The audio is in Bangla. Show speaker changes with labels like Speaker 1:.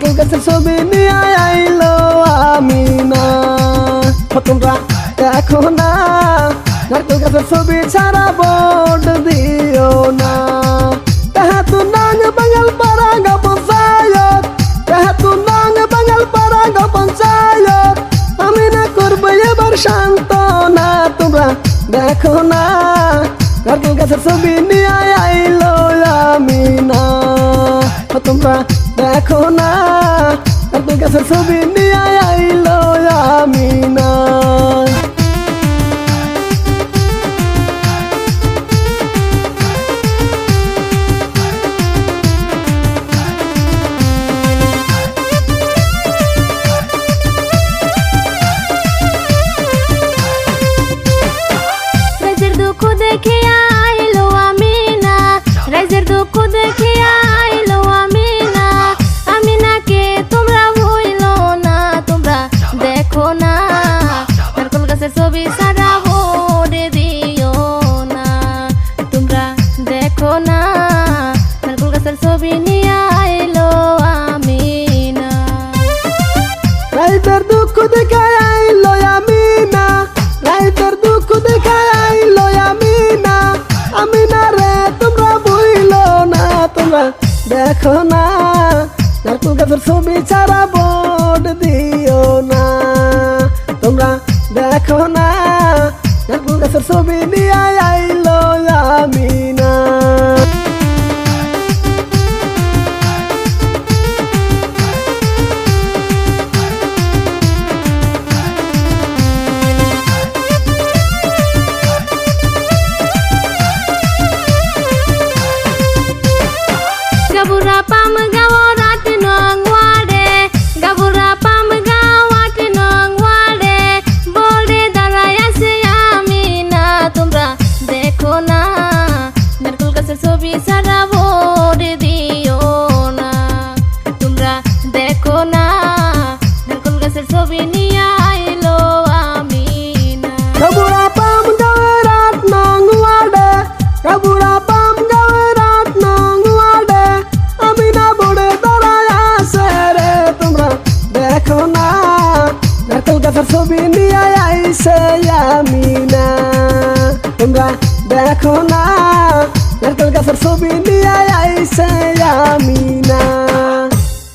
Speaker 1: নারকেল গাছের ছবি নিয়ে আইলো আমিনা। তোমরা দেখো না নারকেল গাছের ছবি ছাড়া ভোট দিও না। তেহেতু নাং বাঙাল পাড়া গো পঞ্চায়েত, তেহেতু নাং বাঙাল পাড়া গো পঞ্চায়েত, আমিনা করবে এবার শান্ত না। তোমরা দেখো না নারকেল গাছের ছবি নিয়ে আইলো আমিনা। তোমরা দেখো না নারকেল গাছের ছবি নিয়ে আইলো আমিনা।
Speaker 2: রাইজের দুঃখ দেখে আইলো আমিনা, রাইজের দুঃখ দেখে আইলো আমিনা। আমিনাকে তোমরা ভুইলো না, তোমরা দেখো না নারকেল গাছের ছবি ছাড়া ভোট দিও না। তোমরা দেখো না নারকেল গাছের ছবি নিয়ে আইলো আমিনা।
Speaker 1: রাইজের দুঃখ দেখে আইলো আমিনা, রাইজের দুঃখ দেখে আইলো আমিনা। আমিনা রে তোমরা ভুইলো না, তোমরা দেখো না নারকেল গাছের ছবি ছাড়া ভোট দিও না। তোমরা দেখো না নারকেল গাছের ছবি নিয়ে আইলো Amina.
Speaker 2: Gabura pam gawarat nong wade, gabura pam gawat nong wade, bole daraya se amina. Tombra dekho na narkul gacher chobi chara vote দিও না। তোমরা দেখো না নারকেল গাছের ছবি নিয়ে আইলো Amina.
Speaker 1: Gabura pam gawarat nong wade, gabura pam gawarat nong wade, Amina বড়ে দাঁড়ায় আছে রে। তোমরা দেখো না নারকেল গাছের ছবি নিয়ে আইছে আমিনা। তোমরা দেখো না নারকেল গাছের ছবি নিয়ে আইছে আমিনা।